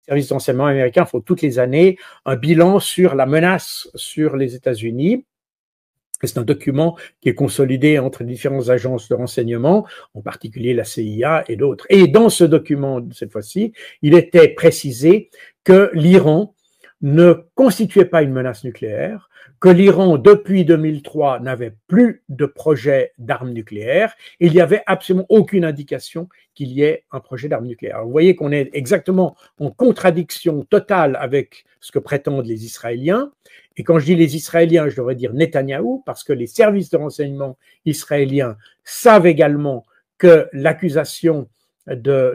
services de renseignement américains font toutes les années un bilan sur la menace sur les États-Unis. C'est un document qui est consolidé entre les différentes agences de renseignement, en particulier la CIA et d'autres. Et dans ce document, cette fois-ci, il était précisé que l'Iran ne constituait pas une menace nucléaire, que l'Iran, depuis 2003, n'avait plus de projet d'armes nucléaires, et il n'y avait absolument aucune indication qu'il y ait un projet d'armes nucléaires. Alors, vous voyez qu'on est exactement en contradiction totale avec ce que prétendent les Israéliens. Et quand je dis les Israéliens, je devrais dire Netanyahou, parce que les services de renseignement israéliens savent également que l'accusation des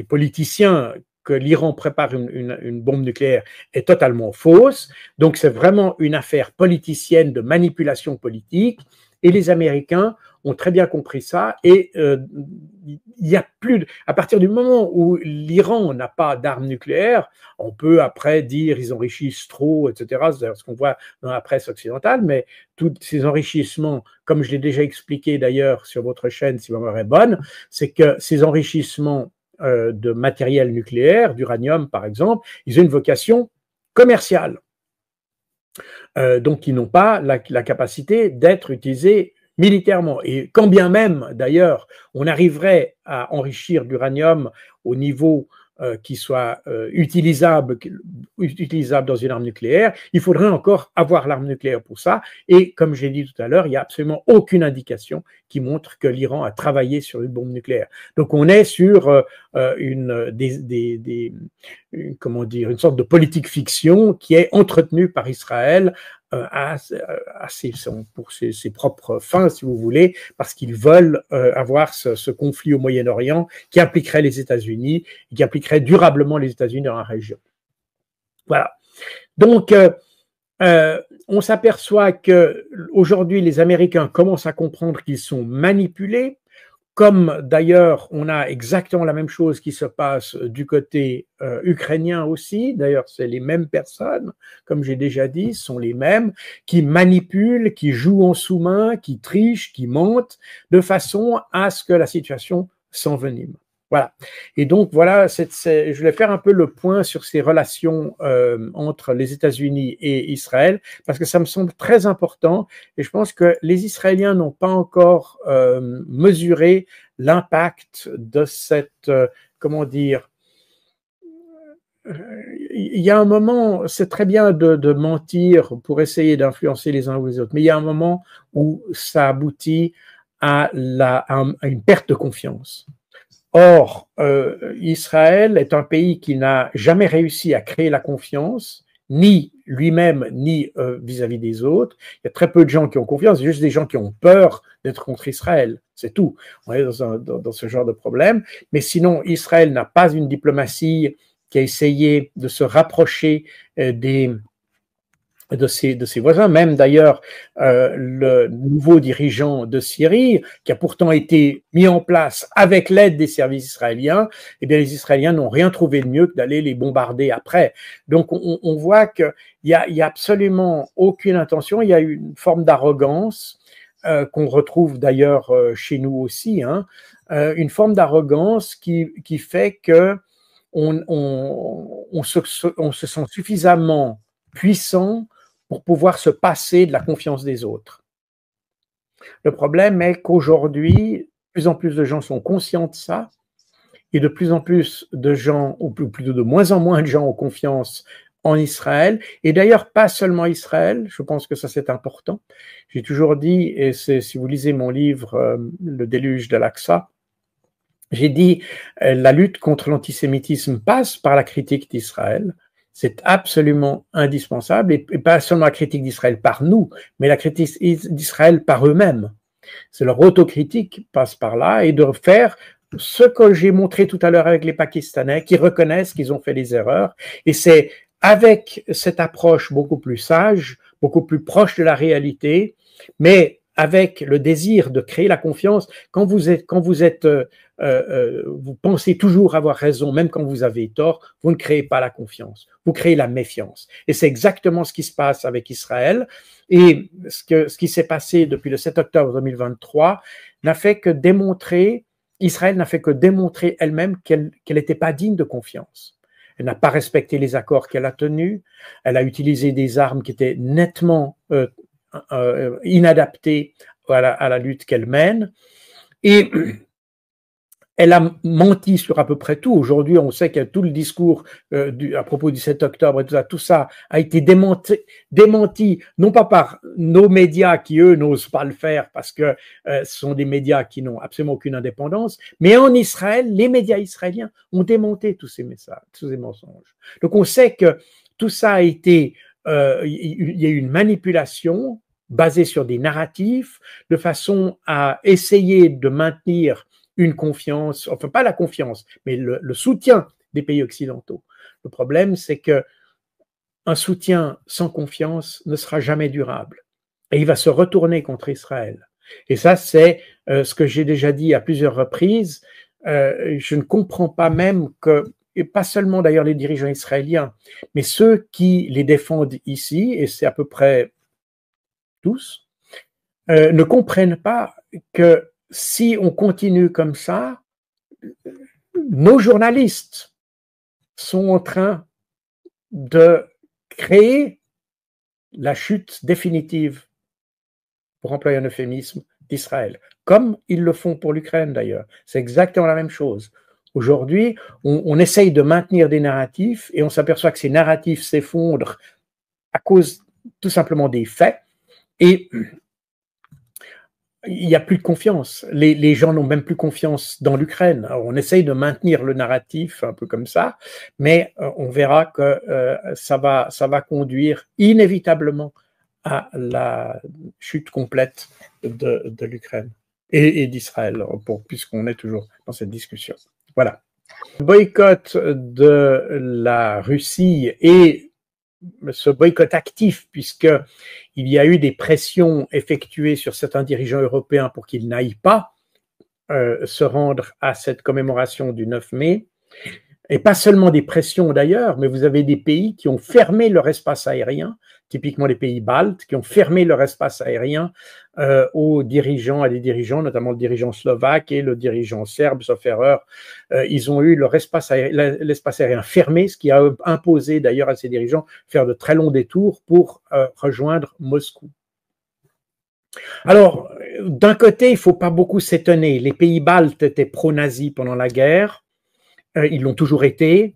politiciens que l'Iran prépare une bombe nucléaire est totalement fausse. Donc c'est vraiment une affaire politicienne de manipulation politique. Et les Américains ont très bien compris ça. Et il y a plus à partir du moment où l'Iran n'a pas d'armes nucléaires, on peut après dire ils enrichissent trop, etc. C'est ce qu'on voit dans la presse occidentale. Mais tous ces enrichissements, comme je l'ai déjà expliqué d'ailleurs sur votre chaîne, si ma mémoire est bonne, c'est que ces enrichissements de matériel nucléaire, d'uranium par exemple, ils ont une vocation commerciale. Donc ils n'ont pas la capacité d'être utilisés militairement. Et quand bien même, d'ailleurs, on arriverait à enrichir l'uranium au niveau qui soit utilisable dans une arme nucléaire, il faudrait encore avoir l'arme nucléaire pour ça. Et comme j'ai dit tout à l'heure, il n'y a absolument aucune indication qui montre que l'Iran a travaillé sur une bombe nucléaire. Donc on est sur une sorte de politique fiction qui est entretenue par Israël pour ses propres fins, si vous voulez, parce qu'ils veulent avoir ce conflit au Moyen-Orient qui impliquerait les États-Unis, et qui impliquerait durablement les États-Unis dans la région. Voilà. Donc, on s'aperçoit que aujourd'hui, les Américains commencent à comprendre qu'ils sont manipulés, comme d'ailleurs, on a exactement la même chose qui se passe du côté ukrainien aussi. D'ailleurs, c'est les mêmes personnes, comme j'ai déjà dit, sont les mêmes, qui manipulent, qui jouent en sous-main, qui trichent, qui mentent, de façon à ce que la situation s'envenime. Voilà. Et donc, voilà, je voulais faire un peu le point sur ces relations entre les États-Unis et Israël, parce que ça me semble très important, et je pense que les Israéliens n'ont pas encore mesuré l'impact de cette, il y a un moment, c'est très bien de mentir pour essayer d'influencer les uns ou les autres, mais il y a un moment où ça aboutit à une perte de confiance. Or, Israël est un pays qui n'a jamais réussi à créer la confiance, ni lui-même, ni vis-à-vis des autres. Il y a très peu de gens qui ont confiance, c'est juste des gens qui ont peur d'être contre Israël, c'est tout. On est dans ce genre de problème. Mais sinon, Israël n'a pas une diplomatie qui a essayé de se rapprocher de ses voisins, même d'ailleurs le nouveau dirigeant de Syrie, qui a pourtant été mis en place avec l'aide des services israéliens, eh bien les Israéliens n'ont rien trouvé de mieux que d'aller les bombarder après. Donc on voit qu'il y a absolument aucune intention, il y a une forme d'arrogance qu'on retrouve d'ailleurs chez nous aussi, hein, une forme d'arrogance qui fait que on se sent suffisamment puissant pour pouvoir se passer de la confiance des autres. Le problème est qu'aujourd'hui, de plus en plus de gens sont conscients de ça, et de plus en plus de gens, ou plutôt de moins en moins de gens ont confiance en Israël, et d'ailleurs pas seulement Israël, je pense que ça c'est important. J'ai toujours dit, et si vous lisez mon livre « Le déluge d'Al-Aqsa », j'ai dit la lutte contre l'antisémitisme passe par la critique d'Israël. C'est absolument indispensable, et pas seulement la critique d'Israël par nous, mais la critique d'Israël par eux-mêmes. C'est leur autocritique passe par là, et de faire ce que j'ai montré tout à l'heure avec les Pakistanais, qui reconnaissent qu'ils ont fait des erreurs, et c'est avec cette approche beaucoup plus sage, beaucoup plus proche de la réalité, mais avec le désir de créer la confiance. Quand vous pensez toujours avoir raison, même quand vous avez tort, vous ne créez pas la confiance, vous créez la méfiance. Et c'est exactement ce qui se passe avec Israël. Et ce qui s'est passé depuis le 7 octobre 2023 n'a fait que démontrer Israël n'a fait que démontrer elle-même qu'elle n'était pas digne de confiance. Elle n'a pas respecté les accords qu'elle a tenus, elle a utilisé des armes qui étaient nettement inadaptées à la lutte qu'elle mène, et elle a menti sur à peu près tout. Aujourd'hui, on sait que tout le discours à propos du 7 octobre et tout ça a été démenti, non pas par nos médias qui, eux, n'osent pas le faire parce que ce sont des médias qui n'ont absolument aucune indépendance, mais en Israël, les médias israéliens ont démonté tous ces messages, tous ces mensonges. Donc on sait que tout ça a été, il y a eu une manipulation basée sur des narratifs de façon à essayer de maintenir une confiance, enfin pas la confiance, mais le soutien des pays occidentaux. Le problème, c'est que un soutien sans confiance ne sera jamais durable. Et il va se retourner contre Israël. Et ça, c'est ce que j'ai déjà dit à plusieurs reprises. Je ne comprends pas même que, et pas seulement d'ailleurs les dirigeants israéliens, mais ceux qui les défendent ici, et c'est à peu près tous, ne comprennent pas que si on continue comme ça, nos journalistes sont en train de créer la chute définitive, pour employer un euphémisme, d'Israël, comme ils le font pour l'Ukraine d'ailleurs. C'est exactement la même chose. Aujourd'hui, on essaye de maintenir des narratifs et on s'aperçoit que ces narratifs s'effondrent à cause tout simplement des faits, et il n'y a plus de confiance. Les gens n'ont même plus confiance dans l'Ukraine. On essaye de maintenir le narratif un peu comme ça, mais on verra que ça va conduire inévitablement à la chute complète de l'Ukraine et d'Israël, puisqu'on est toujours dans cette discussion. Voilà. Le boycott de la Russie et ce boycott actif, puisqu'il y a eu des pressions effectuées sur certains dirigeants européens pour qu'ils n'aillent pas se rendre à cette commémoration du 9 mai, et pas seulement des pressions d'ailleurs, mais vous avez des pays qui ont fermé leur espace aérien, typiquement les pays baltes, qui ont fermé leur espace aérien aux dirigeants, à des dirigeants, notamment le dirigeant slovaque et le dirigeant serbe, sauf erreur. Ils ont eu leur l'espace aérien fermé, ce qui a imposé d'ailleurs à ces dirigeants faire de très longs détours pour rejoindre Moscou. Alors, d'un côté, il ne faut pas beaucoup s'étonner. Les pays baltes étaient pro-nazis pendant la guerre. Ils l'ont toujours été.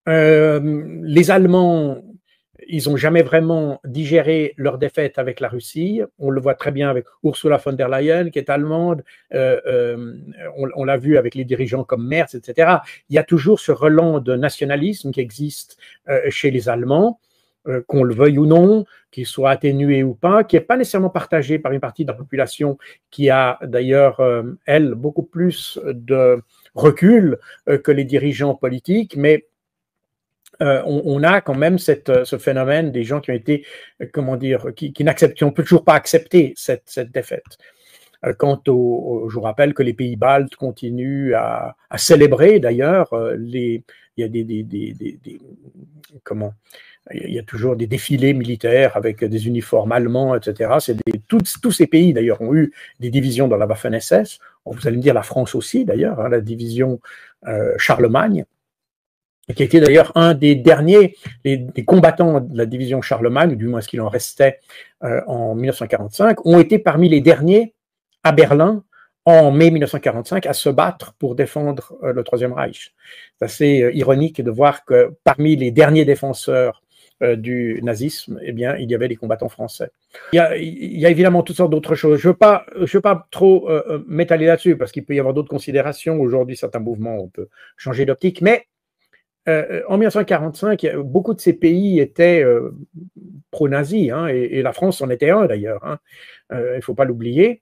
Les Allemands, ils n'ont jamais vraiment digéré leur défaite avec la Russie. On le voit très bien avec Ursula von der Leyen, qui est allemande. On l'a vu avec les dirigeants comme Merz, etc. Il y a toujours ce relent de nationalisme qui existe chez les Allemands, qu'on le veuille ou non, qu'il soit atténué ou pas, qui n'est pas nécessairement partagé par une partie de la population qui a d'ailleurs, elle, beaucoup plus de recul que les dirigeants politiques, mais on a quand même ce phénomène des gens qui ont été, comment dire, qui n'ont toujours pas accepté cette défaite. Je vous rappelle que les pays baltes continuent à célébrer d'ailleurs, il y a il y a toujours des défilés militaires avec des uniformes allemands, etc. Tous ces pays, d'ailleurs, ont eu des divisions dans la Waffen-SS. Vous allez me dire la France aussi, d'ailleurs, hein, la division Charlemagne, qui était d'ailleurs un des derniers, des combattants de la division Charlemagne, ou du moins ce qu'il en restait en 1945, ont été parmi les derniers à Berlin en mai 1945 à se battre pour défendre le Troisième Reich. C'est assez ironique de voir que parmi les derniers défenseurs du nazisme, eh bien, il y avait des combattants français. Il y a évidemment toutes sortes d'autres choses. Je ne veux pas trop m'étaler là-dessus, parce qu'il peut y avoir d'autres considérations. Aujourd'hui, certains mouvements, on peut changer d'optique, mais en 1945, beaucoup de ces pays étaient pro-nazis, hein, et la France en était un d'ailleurs, hein. Il ne faut pas l'oublier.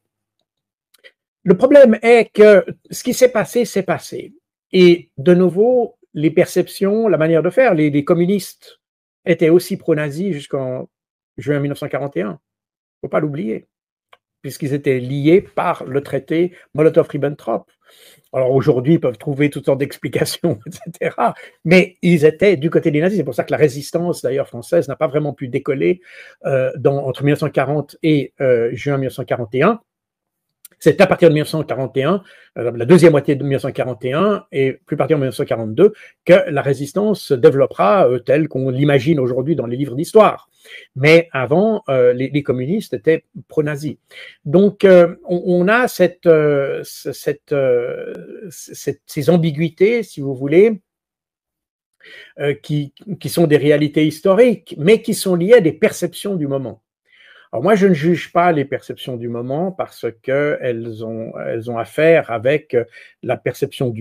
Le problème est que ce qui s'est passé, s'est passé. Et de nouveau, les perceptions, la manière de faire, les communistes étaient aussi pro-nazis jusqu'en juin 1941. Il ne faut pas l'oublier, puisqu'ils étaient liés par le traité Molotov-Ribbentrop. Alors aujourd'hui, ils peuvent trouver toutes sortes d'explications, etc. Mais ils étaient du côté des nazis. C'est pour ça que la résistance, d'ailleurs, française n'a pas vraiment pu décoller entre 1940 et juin 1941. C'est à partir de 1941, la deuxième moitié de 1941 et plus particulièrement 1942, que la résistance se développera telle qu'on l'imagine aujourd'hui dans les livres d'histoire. Mais avant, les communistes étaient pro-nazis. Donc, on a ces ambiguïtés, si vous voulez, qui sont des réalités historiques, mais qui sont liées à des perceptions du moment. Alors moi, je ne juge pas les perceptions du moment parce qu'elles ont affaire avec la perception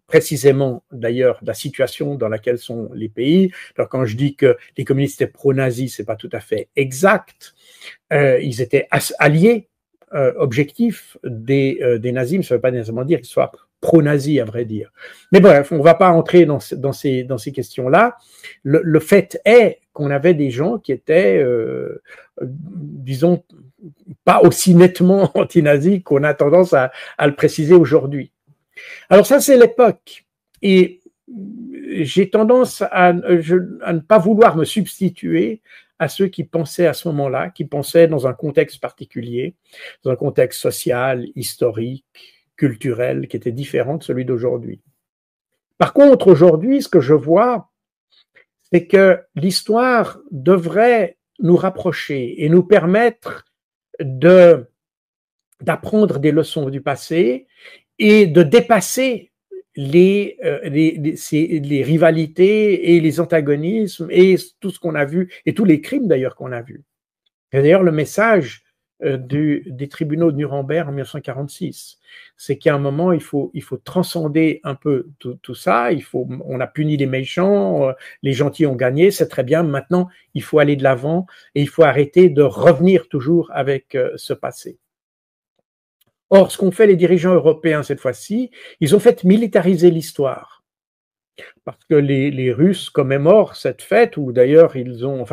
précisément d'ailleurs de la situation dans laquelle sont les pays. Alors quand je dis que les communistes étaient pro-nazis, c'est pas tout à fait exact. Ils étaient alliés objectifs des nazis, mais ça ne veut pas nécessairement dire qu'ils soient pro-nazis, à vrai dire. Mais bref, on ne va pas entrer dans ces questions-là. Le fait est qu'on avait des gens qui étaient, disons, pas aussi nettement anti-nazis qu'on a tendance à le préciser aujourd'hui. Alors ça, c'est l'époque. Et j'ai tendance à ne pas vouloir me substituer à ceux qui pensaient à ce moment-là, qui pensaient dans un contexte particulier, dans un contexte social, historique, culturel, qui était différent de celui d'aujourd'hui. Par contre, aujourd'hui, ce que je vois, c'est que l'histoire devrait nous rapprocher et nous permettre d'apprendre des leçons du passé et de dépasser les rivalités et les antagonismes et tout ce qu'on a vu, et tous les crimes d'ailleurs qu'on a vus. Et d'ailleurs, le message des tribunaux de Nuremberg en 1946, c'est qu'à un moment, il faut transcender un peu tout ça, on a puni les méchants, les gentils ont gagné, c'est très bien, maintenant, il faut aller de l'avant et il faut arrêter de revenir toujours avec ce passé. Or, ce qu'ont fait les dirigeants européens cette fois-ci, ils ont fait militariser l'histoire. Parce que les Russes commémorent cette fête, ou d'ailleurs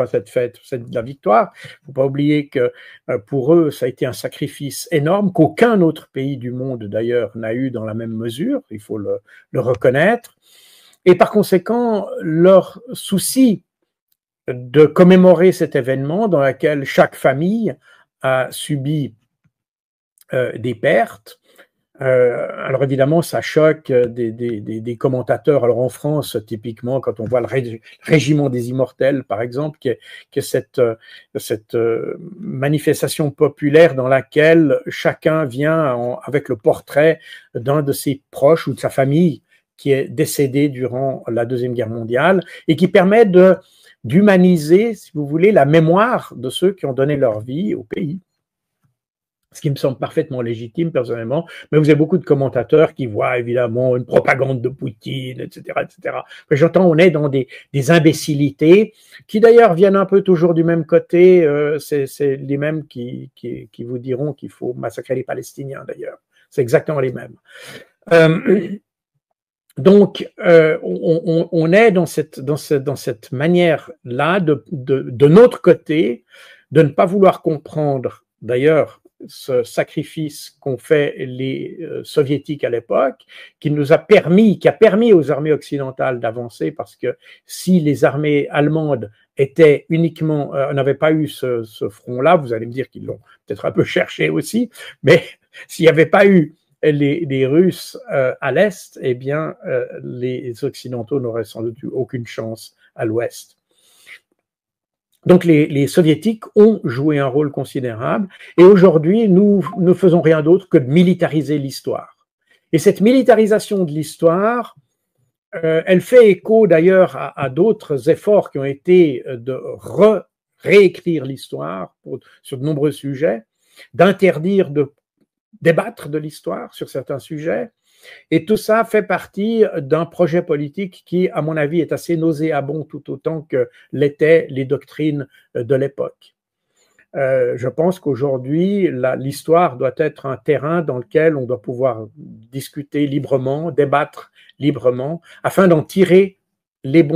cette fête, c'est la victoire. Il ne faut pas oublier que pour eux, ça a été un sacrifice énorme, qu'aucun autre pays du monde d'ailleurs n'a eu dans la même mesure, il faut le reconnaître. Et par conséquent, leur souci de commémorer cet événement dans lequel chaque famille a subi des pertes. Alors évidemment, ça choque des commentateurs. Alors en France, typiquement, quand on voit le Régiment des Immortels, par exemple, qui est cette manifestation populaire dans laquelle chacun vient avec le portrait d'un de ses proches ou de sa famille qui est décédé durant la Deuxième Guerre mondiale et qui permet d'humaniser, si vous voulez, la mémoire de ceux qui ont donné leur vie au pays. Ce qui me semble parfaitement légitime personnellement, mais vous avez beaucoup de commentateurs qui voient évidemment une propagande de Poutine, etc., etc. J'entends, on est dans des imbécilités qui d'ailleurs viennent un peu toujours du même côté. C'est les mêmes qui vous diront qu'il faut massacrer les Palestiniens d'ailleurs. C'est exactement les mêmes. Donc, on est dans cette manière-là de notre côté de ne pas vouloir comprendre d'ailleurs ce sacrifice qu'ont fait les soviétiques à l'époque, qui a permis aux armées occidentales d'avancer, parce que si les armées allemandes étaient uniquement, n'avaient pas eu ce front-là, vous allez me dire qu'ils l'ont peut-être un peu cherché aussi, mais s'il n'y avait pas eu les Russes à l'Est, eh bien, les Occidentaux n'auraient sans doute eu aucune chance à l'Ouest. Donc les Soviétiques ont joué un rôle considérable et aujourd'hui, nous ne faisons rien d'autre que de militariser l'histoire. Et cette militarisation de l'histoire, elle fait écho d'ailleurs à d'autres efforts qui ont été de réécrire l'histoire sur de nombreux sujets, d'interdire de débattre de l'histoire sur certains sujets. Et tout ça fait partie d'un projet politique qui, à mon avis, est assez nauséabond tout autant que l'étaient les doctrines de l'époque. Je pense qu'aujourd'hui, l'histoire doit être un terrain dans lequel on doit pouvoir discuter librement, débattre librement, afin d'en tirer les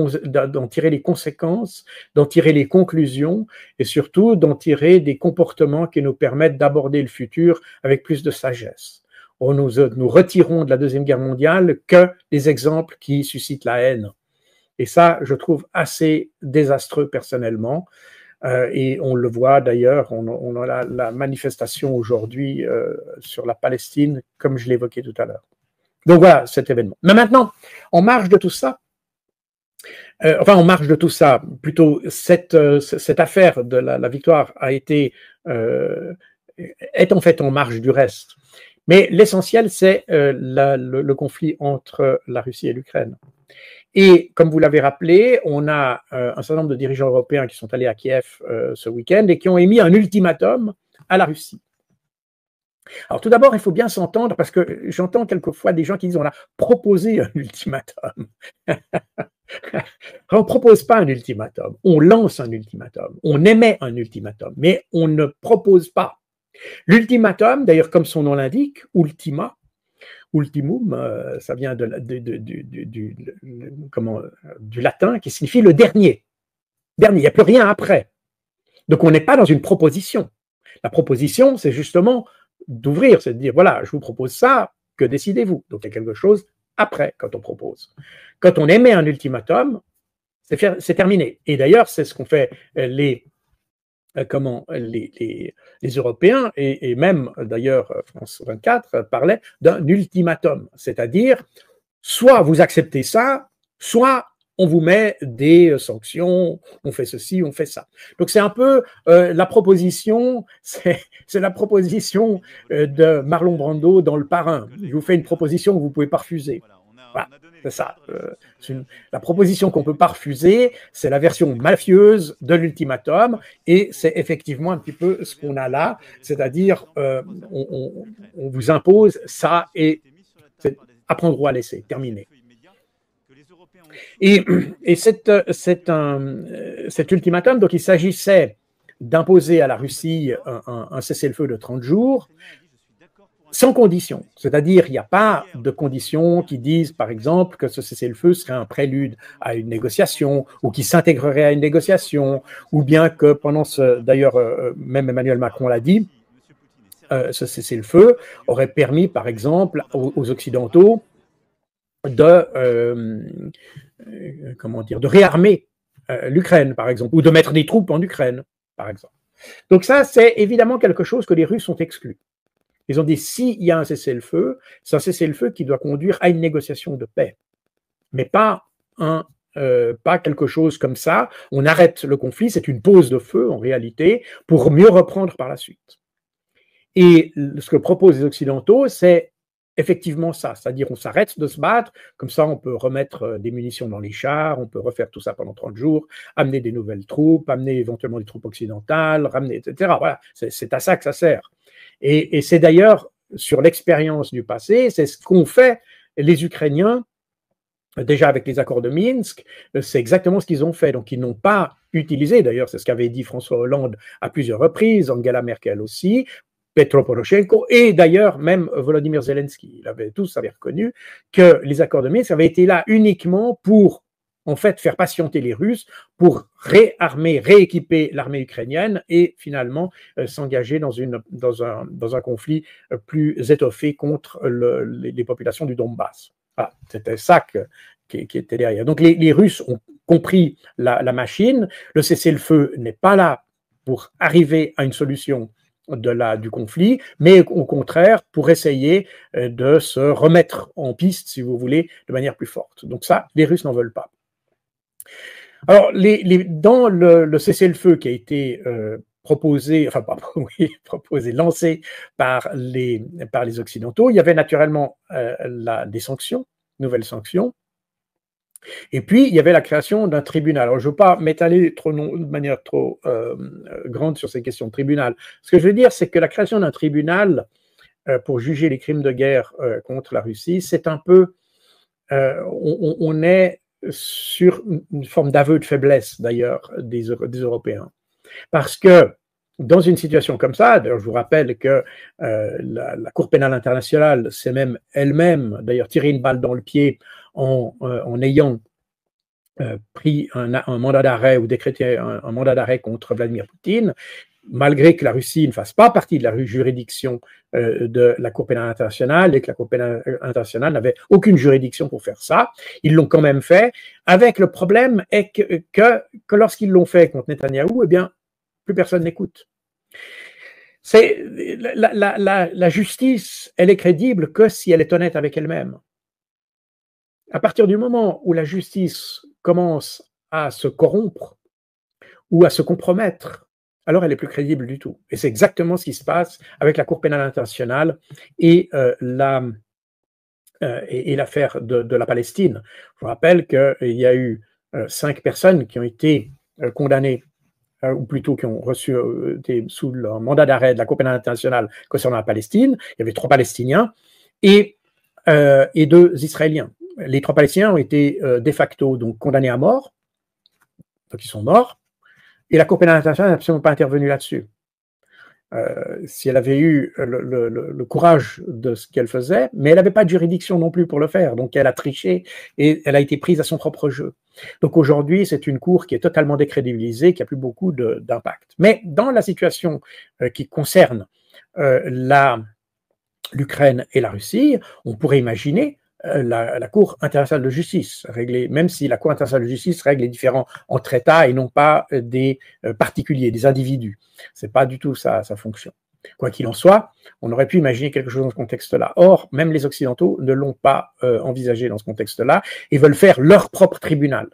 conséquences, d'en tirer les conclusions et surtout d'en tirer des comportements qui nous permettent d'aborder le futur avec plus de sagesse. Nous retirons de la Deuxième Guerre mondiale que les exemples qui suscitent la haine. Et ça, je trouve assez désastreux personnellement. Et on le voit d'ailleurs, on a la manifestation aujourd'hui sur la Palestine, comme je l'évoquais tout à l'heure. Donc voilà cet événement. Mais maintenant, en marge de tout ça, en marge de tout ça, plutôt cette affaire de la victoire est en fait en marge du reste. Mais l'essentiel, c'est le conflit entre la Russie et l'Ukraine. Et comme vous l'avez rappelé, on a un certain nombre de dirigeants européens qui sont allés à Kiev ce week-end et qui ont émis un ultimatum à la Russie. Alors tout d'abord, il faut bien s'entendre, parce que j'entends quelquefois des gens qui disent on a proposé un ultimatum. On ne propose pas un ultimatum, on lance un ultimatum, on émet un ultimatum, mais on ne propose pas. L'ultimatum, d'ailleurs comme son nom l'indique, ultimum, ça vient du latin, qui signifie le dernier. Il n'y a plus rien après. Donc on n'est pas dans une proposition. La proposition, c'est justement d'ouvrir, c'est de dire, voilà, je vous propose ça, que décidez-vous? Donc il y a quelque chose après quand on propose. Quand on émet un ultimatum, c'est terminé. Et d'ailleurs, c'est ce qu'ont fait les Européens, et même d'ailleurs France 24 parlait d'un ultimatum, c'est-à-dire soit vous acceptez ça, soit on vous met des sanctions, on fait ceci, on fait ça. Donc c'est un peu la proposition, c'est la proposition de Marlon Brando dans Le Parrain. Il vous fait une proposition que vous ne pouvez pas refuser. Voilà, c'est ça. La proposition qu'on ne peut pas refuser, c'est la version mafieuse de l'ultimatum, et c'est effectivement un petit peu ce qu'on a là, c'est-à-dire on vous impose ça et c'est à prendre ou à laisser, terminé. Et cet ultimatum, donc il s'agissait d'imposer à la Russie un cessez-le-feu de 30 jours, sans condition. C'est-à-dire, il n'y a pas de conditions qui disent, par exemple, que ce cessez-le-feu serait un prélude à une négociation, ou qui s'intégrerait à une négociation, ou bien que pendant d'ailleurs, même Emmanuel Macron l'a dit, ce cessez-le-feu aurait permis, par exemple, aux Occidentaux de réarmer l'Ukraine, par exemple, ou de mettre des troupes en Ukraine, par exemple. Donc ça, c'est évidemment quelque chose que les Russes ont exclu. Ils ont dit, s'il y a un cessez-le-feu, c'est un cessez-le-feu qui doit conduire à une négociation de paix, mais pas quelque chose comme ça. On arrête le conflit, c'est une pause de feu en réalité, pour mieux reprendre par la suite. Et ce que proposent les Occidentaux, c'est effectivement ça, c'est-à-dire on s'arrête de se battre, comme ça on peut remettre des munitions dans les chars, on peut refaire tout ça pendant 30 jours, amener des nouvelles troupes, amener éventuellement des troupes occidentales, ramener, etc. Voilà, c'est à ça que ça sert. Et c'est d'ailleurs, sur l'expérience du passé, c'est ce qu'ont fait les Ukrainiens, déjà avec les accords de Minsk, c'est exactement ce qu'ils ont fait. Donc ils n'ont pas utilisé, d'ailleurs c'est ce qu'avait dit François Hollande à plusieurs reprises, Angela Merkel aussi, Petro Poroshenko, et d'ailleurs même Volodymyr Zelensky. Tous avaient reconnu que les accords de Minsk avaient été là uniquement pour en fait faire patienter les Russes, pour réarmer, rééquiper l'armée ukrainienne et finalement s'engager dans un conflit plus étoffé contre les populations du Donbass. Voilà, c'était ça qui était derrière. Donc les Russes ont compris la machine, le cessez-le-feu n'est pas là pour arriver à une solution du conflit, mais au contraire pour essayer de se remettre en piste, si vous voulez, de manière plus forte. Donc ça, les Russes n'en veulent pas. Alors, dans le cessez-le-feu qui a été lancé par les Occidentaux, il y avait naturellement des sanctions, nouvelles sanctions, et puis il y avait la création d'un tribunal. Alors, je ne veux pas m'étaler de manière trop grande sur ces questions de tribunal. Ce que je veux dire, c'est que la création d'un tribunal pour juger les crimes de guerre contre la Russie, c'est un peu, on est sur une forme d'aveu de faiblesse, d'ailleurs, des Européens. Parce que dans une situation comme ça, d'ailleurs, je vous rappelle que la Cour pénale internationale s'est même elle-même, d'ailleurs, tiré une balle dans le pied en ayant pris un mandat d'arrêt ou décrété un mandat d'arrêt contre Vladimir Poutine, malgré que la Russie ne fasse pas partie de la juridiction de la Cour pénale internationale et que la Cour pénale internationale n'avait aucune juridiction pour faire ça, ils l'ont quand même fait, avec le problème est que lorsqu'ils l'ont fait contre Netanyahou, eh bien, plus personne n'écoute. La justice, elle est crédible que si elle est honnête avec elle-même. À partir du moment où la justice commence à se corrompre ou à se compromettre, alors elle est plus crédible du tout. Et c'est exactement ce qui se passe avec la Cour pénale internationale et l'affaire de la Palestine. Je vous rappelle qu'il y a eu 5 personnes qui ont été condamnées, ou plutôt qui ont reçu sous le mandat d'arrêt de la Cour pénale internationale concernant la Palestine. Il y avait 3 Palestiniens et 2 Israéliens. Les 3 Palestiniens ont été de facto donc condamnés à mort, donc ils sont morts, et la Cour pénale internationale n'a absolument pas intervenu là-dessus. Si elle avait eu le courage de ce qu'elle faisait, mais elle n'avait pas de juridiction non plus pour le faire, donc elle a triché et elle a été prise à son propre jeu. Donc aujourd'hui, c'est une cour qui est totalement décrédibilisée, qui n'a plus beaucoup d'impact. Mais dans la situation qui concerne l'Ukraine et la Russie, on pourrait imaginer la Cour internationale de justice régler, même si la Cour internationale de justice règle les différends entre États et non pas des particuliers, des individus. C'est pas du tout sa fonction. Quoi qu'il en soit, on aurait pu imaginer quelque chose dans ce contexte-là. Or, même les Occidentaux ne l'ont pas envisagé dans ce contexte-là et veulent faire leur propre tribunal.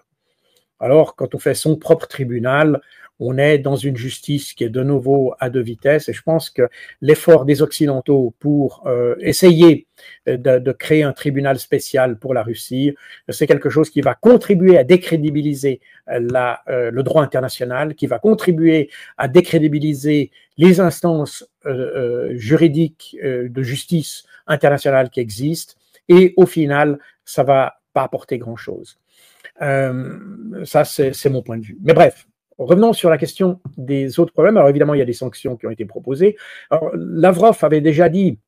Alors, quand on fait son propre tribunal, on est dans une justice qui est de nouveau à 2 vitesses et je pense que l'effort des Occidentaux pour essayer de créer un tribunal spécial pour la Russie, c'est quelque chose qui va contribuer à décrédibiliser le droit international, qui va contribuer à décrédibiliser les instances juridiques de justice internationale qui existent et au final, ça va pas apporter grand-chose. Ça, c'est mon point de vue. Mais bref, revenons sur la question des autres problèmes. Alors évidemment, il y a des sanctions qui ont été proposées. Alors, Lavrov avait déjà dit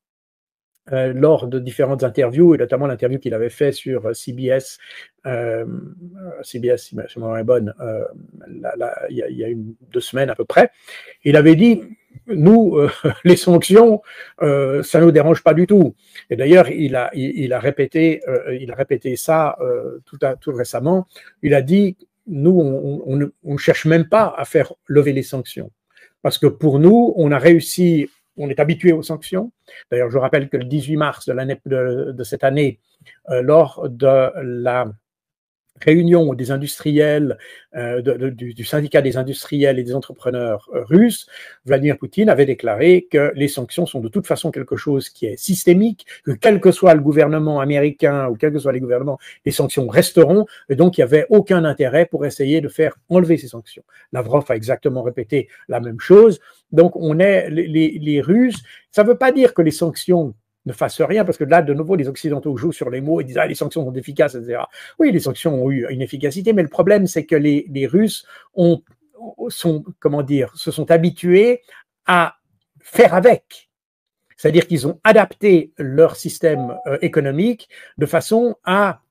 lors de différentes interviews, et notamment l'interview qu'il avait fait sur CBS, CBS, si ma mémoire est bonne, il y a 2 semaines à peu près, il avait dit nous, les sanctions, ça ne nous dérange pas du tout. Et d'ailleurs, il a répété ça tout récemment. Il a dit, nous, on ne cherche même pas à faire lever les sanctions. Parce que pour nous, on a réussi, on est habitué aux sanctions. D'ailleurs, je rappelle que le 18 mars de cette année, lors de la réunion des industriels, du syndicat des industriels et des entrepreneurs russes, Vladimir Poutine avait déclaré que les sanctions sont de toute façon quelque chose qui est systémique, que quel que soit le gouvernement américain ou quels que soient les gouvernements, les sanctions resteront, et donc il n'y avait aucun intérêt pour essayer de faire enlever ces sanctions. Lavrov a exactement répété la même chose. Donc on est les Russes, ça ne veut pas dire que les sanctions ne fassent rien, parce que là, de nouveau, les Occidentaux jouent sur les mots et disent « Ah, les sanctions sont efficaces, etc. » Oui, les sanctions ont eu une efficacité, mais le problème, c'est que les Russes se sont habitués à faire avec. C'est-à-dire qu'ils ont adapté leur système économique de façon à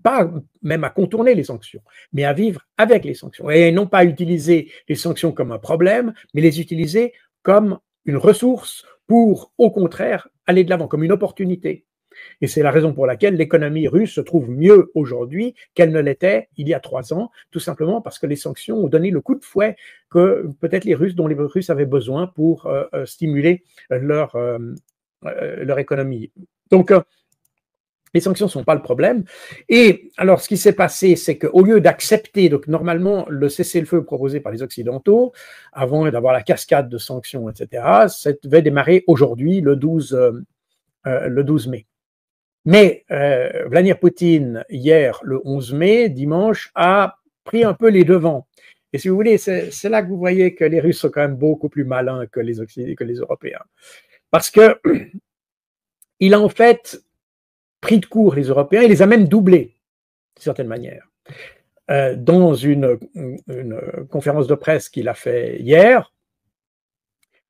pas même à contourner les sanctions, mais à vivre avec les sanctions. Et non pas utiliser les sanctions comme un problème, mais les utiliser comme une ressource pour, au contraire, aller de l'avant, comme une opportunité. Et c'est la raison pour laquelle l'économie russe se trouve mieux aujourd'hui qu'elle ne l'était il y a 3 ans, tout simplement parce que les sanctions ont donné le coup de fouet que peut-être dont les Russes avaient besoin pour stimuler leur économie. Donc, les sanctions ne sont pas le problème. Et alors, ce qui s'est passé, c'est qu'au lieu d'accepter, donc normalement, le cessez-le-feu proposé par les Occidentaux, avant d'avoir la cascade de sanctions, etc., ça devait démarrer aujourd'hui, le 12 mai. Mais Vladimir Poutine, hier, le 11 mai, dimanche, a pris un peu les devants. Et si vous voulez, c'est là que vous voyez que les Russes sont quand même beaucoup plus malins que les Européens. Parce que il a en fait pris de court les Européens, il les a même doublés, d'une certaine manière. Dans une conférence de presse qu'il a fait hier,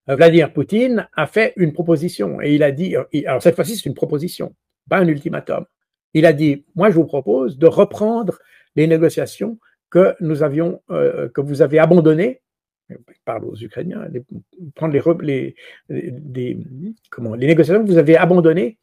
Vladimir Poutine a fait une proposition. Et il a dit, alors cette fois-ci c'est une proposition, pas un ultimatum. Il a dit, moi je vous propose de reprendre les négociations que vous avez abandonnées. Il parle aux Ukrainiens, prendre les négociations que vous avez abandonnées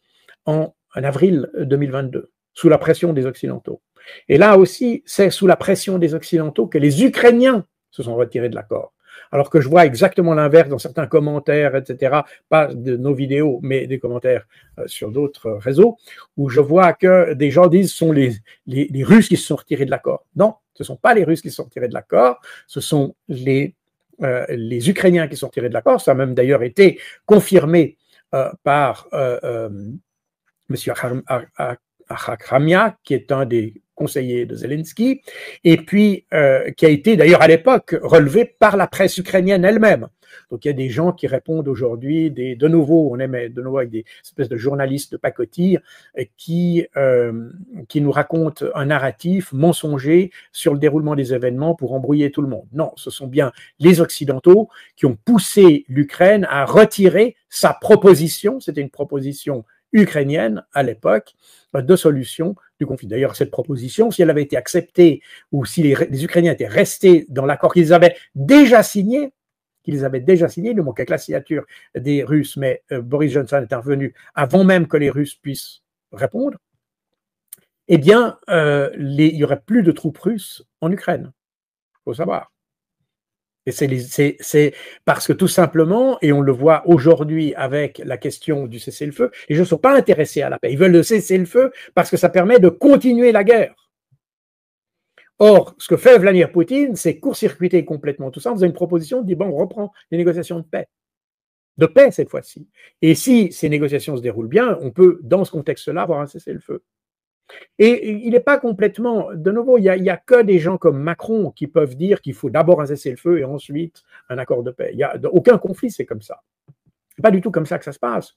en avril 2022, sous la pression des Occidentaux. Et là aussi, c'est sous la pression des Occidentaux que les Ukrainiens se sont retirés de l'accord. Alors que je vois exactement l'inverse dans certains commentaires, etc., pas de nos vidéos, mais des commentaires sur d'autres réseaux, où je vois que des gens disent que ce sont les Russes qui se sont retirés de l'accord. Non, ce ne sont pas les Russes qui se sont retirés de l'accord, ce sont les Ukrainiens qui sont retirés de l'accord. Ça a même d'ailleurs été confirmé par M. Arakhamia, qui est un des conseillers de Zelensky, et puis qui a été d'ailleurs à l'époque relevé par la presse ukrainienne elle-même. Donc il y a des gens qui répondent aujourd'hui, de nouveau, on est de nouveau avec des espèces de journalistes de pacotille qui nous racontent un narratif mensonger sur le déroulement des événements pour embrouiller tout le monde. Non, ce sont bien les Occidentaux qui ont poussé l'Ukraine à retirer sa proposition, c'était une proposition ukrainienne à l'époque, de solution du conflit. D'ailleurs, cette proposition, si elle avait été acceptée ou si les Ukrainiens étaient restés dans l'accord qu'ils avaient déjà signé, il ne manquait que la signature des Russes, mais Boris Johnson est intervenu avant même que les Russes puissent répondre, eh bien, il n'y aurait plus de troupes russes en Ukraine. Il faut savoir. Et c'est parce que tout simplement, et on le voit aujourd'hui avec la question du cessez-le-feu, les gens ne sont pas intéressés à la paix. Ils veulent le cessez-le-feu parce que ça permet de continuer la guerre. Or, ce que fait Vladimir Poutine, c'est court-circuiter complètement tout ça en faisant une proposition, dit bon, on reprend les négociations de paix cette fois-ci. Et si ces négociations se déroulent bien, on peut, dans ce contexte-là, avoir un cessez-le-feu. Et il n'est pas complètement, de nouveau, il n'y a que des gens comme Macron qui peuvent dire qu'il faut d'abord un cessez-le-feu et ensuite un accord de paix. Il n'y a aucun conflit, c'est comme ça. C'est pas du tout comme ça que ça se passe.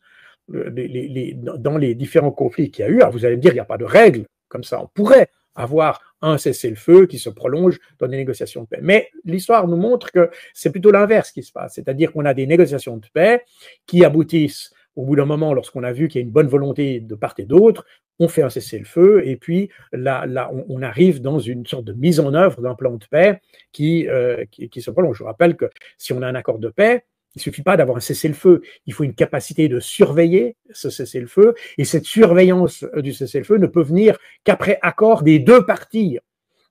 Dans les différents conflits qu'il y a eu, alors vous allez me dire, il n'y a pas de règles comme ça. On pourrait avoir un cessez-le-feu qui se prolonge dans des négociations de paix. Mais l'histoire nous montre que c'est plutôt l'inverse qui se passe. C'est-à-dire qu'on a des négociations de paix qui aboutissent au bout d'un moment, lorsqu'on a vu qu'il y a une bonne volonté de part et d'autre, on fait un cessez-le-feu et puis là on arrive dans une sorte de mise en œuvre d'un plan de paix qui se prolonge. Je rappelle que si on a un accord de paix, il ne suffit pas d'avoir un cessez-le-feu, il faut une capacité de surveiller ce cessez-le-feu, et cette surveillance du cessez-le-feu ne peut venir qu'après accord des deux parties.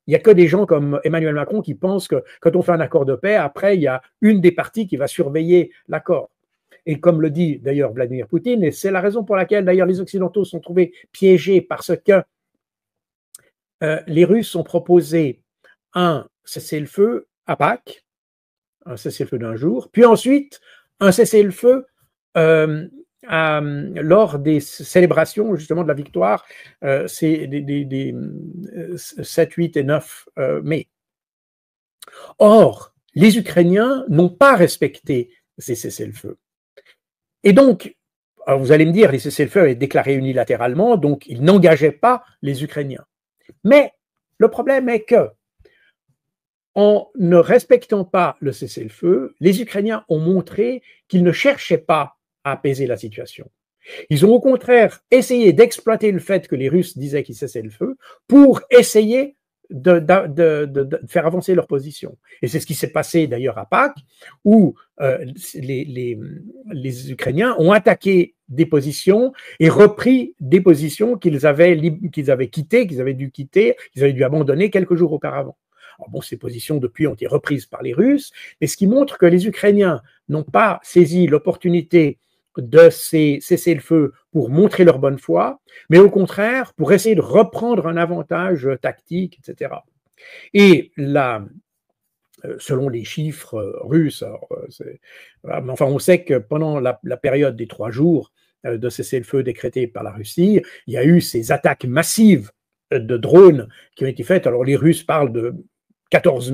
Il n'y a que des gens comme Emmanuel Macron qui pensent que quand on fait un accord de paix, après il y a une des parties qui va surveiller l'accord. Et comme le dit d'ailleurs Vladimir Poutine, et c'est la raison pour laquelle d'ailleurs les Occidentaux sont trouvés piégés parce que les Russes ont proposé un cessez-le-feu à Pâques, un cessez-le-feu d'un jour, puis ensuite un cessez-le-feu lors des célébrations justement de la victoire, c'est des 7, 8 et 9 mai. Or, les Ukrainiens n'ont pas respecté ces cessez-le-feu. Et donc, vous allez me dire, les cessez-le-feu est déclaré unilatéralement, donc ils n'engageaient pas les Ukrainiens. Mais le problème est que, en ne respectant pas le cessez-le-feu, les Ukrainiens ont montré qu'ils ne cherchaient pas à apaiser la situation. Ils ont au contraire essayé d'exploiter le fait que les Russes disaient qu'ils cessaient le feu pour essayer de faire avancer leur position. Et c'est ce qui s'est passé d'ailleurs à Pâques, où les Ukrainiens ont attaqué des positions et repris des positions qu'ils avaient quittées, qu'ils avaient dû abandonner quelques jours auparavant. Alors bon, ces positions depuis ont été reprises par les Russes, mais ce qui montre que les Ukrainiens n'ont pas saisi l'opportunité de ces cessez-le-feu pour montrer leur bonne foi, mais au contraire pour essayer de reprendre un avantage tactique, etc. Et là, selon les chiffres russes, enfin on sait que pendant la période des 3 jours de cessez-le-feu décrété par la Russie, il y a eu ces attaques massives de drones qui ont été faites. Alors les Russes parlent de 14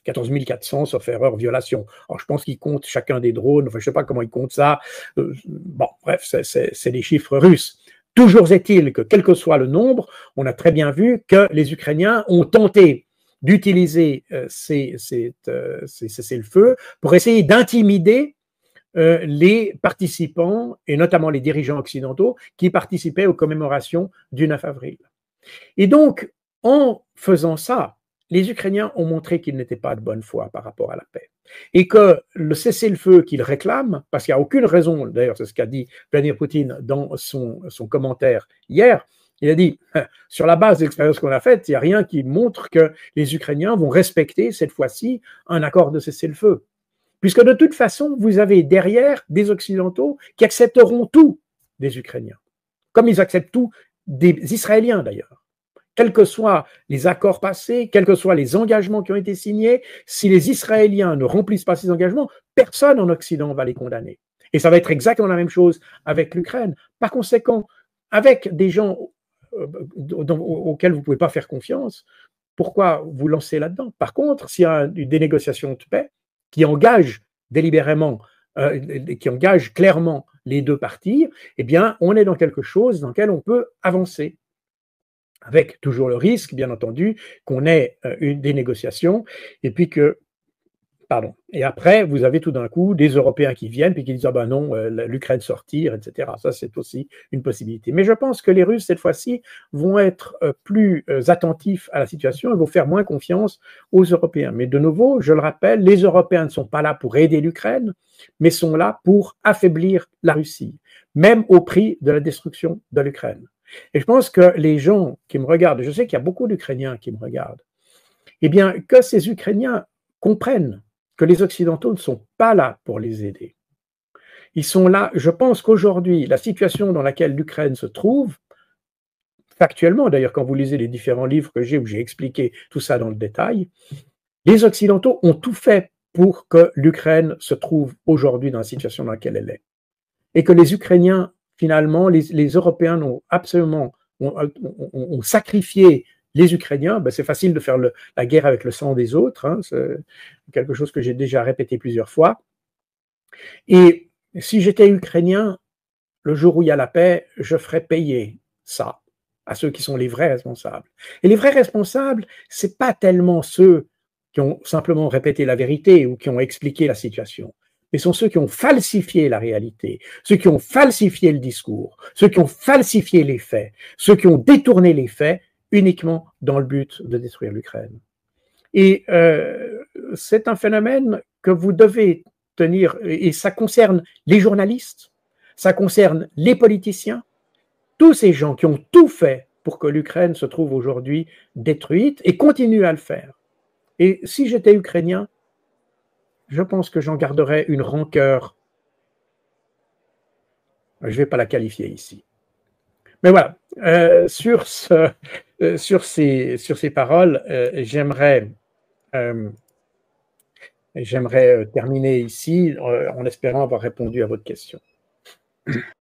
400, sauf erreur, violations. Alors, je pense qu'ils comptent chacun des drones, enfin, je ne sais pas comment ils comptent ça. Bon, bref, c'est les chiffres russes. Toujours est-il que, quel que soit le nombre, on a très bien vu que les Ukrainiens ont tenté d'utiliser ces cessez-le-feu pour essayer d'intimider les participants, et notamment les dirigeants occidentaux, qui participaient aux commémorations du 9 avril. Et donc, en faisant ça, les Ukrainiens ont montré qu'ils n'étaient pas de bonne foi par rapport à la paix. Et que le cessez-le-feu qu'ils réclament, parce qu'il n'y a aucune raison, d'ailleurs c'est ce qu'a dit Vladimir Poutine dans son commentaire hier, Il a dit, sur la base de l'expérience qu'on a faite, il n'y a rien qui montre que les Ukrainiens vont respecter cette fois-ci un accord de cessez-le-feu. Puisque de toute façon, vous avez derrière des Occidentaux qui accepteront tout des Ukrainiens, comme ils acceptent tout des Israéliens d'ailleurs. Quels que soient les accords passés, quels que soient les engagements qui ont été signés, si les Israéliens ne remplissent pas ces engagements, personne en Occident va les condamner. Et ça va être exactement la même chose avec l'Ukraine. Par conséquent, avec des gens auxquels vous ne pouvez pas faire confiance, pourquoi vous lancer là-dedans? Par contre, s'il y a des négociations de paix qui engagent délibérément, qui engagent clairement les deux parties, eh bien, on est dans quelque chose dans lequel on peut avancer, avec toujours le risque, bien entendu, qu'on ait des négociations, et puis que, pardon, et après, vous avez tout d'un coup des Européens qui viennent, puis qui disent, ah ben non, l'Ukraine sortir, etc. Ça, c'est aussi une possibilité. Mais je pense que les Russes, cette fois-ci, vont être plus attentifs à la situation et vont faire moins confiance aux Européens. Mais de nouveau, je le rappelle, les Européens ne sont pas là pour aider l'Ukraine, mais sont là pour affaiblir la Russie, même au prix de la destruction de l'Ukraine. Et je pense que les gens qui me regardent, je sais qu'il y a beaucoup d'Ukrainiens qui me regardent, eh bien, que ces Ukrainiens comprennent que les Occidentaux ne sont pas là pour les aider. Ils sont là, je pense qu'aujourd'hui, la situation dans laquelle l'Ukraine se trouve, factuellement, d'ailleurs, quand vous lisez les différents livres que j'ai où j'ai expliqué tout ça dans le détail, les Occidentaux ont tout fait pour que l'Ukraine se trouve aujourd'hui dans la situation dans laquelle elle est. Et que les Ukrainiens, finalement, les Européens ont absolument ont sacrifié les Ukrainiens. Ben, c'est facile de faire la guerre avec le sang des autres, hein, c'est quelque chose que j'ai déjà répété plusieurs fois. Et si j'étais Ukrainien, le jour où il y a la paix, je ferais payer ça à ceux qui sont les vrais responsables. Et les vrais responsables, c'est pas tellement ceux qui ont simplement répété la vérité ou qui ont expliqué la situation, mais sont ceux qui ont falsifié la réalité, ceux qui ont falsifié le discours, ceux qui ont falsifié les faits, ceux qui ont détourné les faits uniquement dans le but de détruire l'Ukraine. Et c'est un phénomène que vous devez tenir, et ça concerne les journalistes, ça concerne les politiciens, tous ces gens qui ont tout fait pour que l'Ukraine se trouve aujourd'hui détruite et continuent à le faire. Et si j'étais ukrainien, je pense que j'en garderais une rancœur. Je ne vais pas la qualifier ici. Mais voilà, sur ces paroles, j'aimerais terminer ici en espérant avoir répondu à votre question.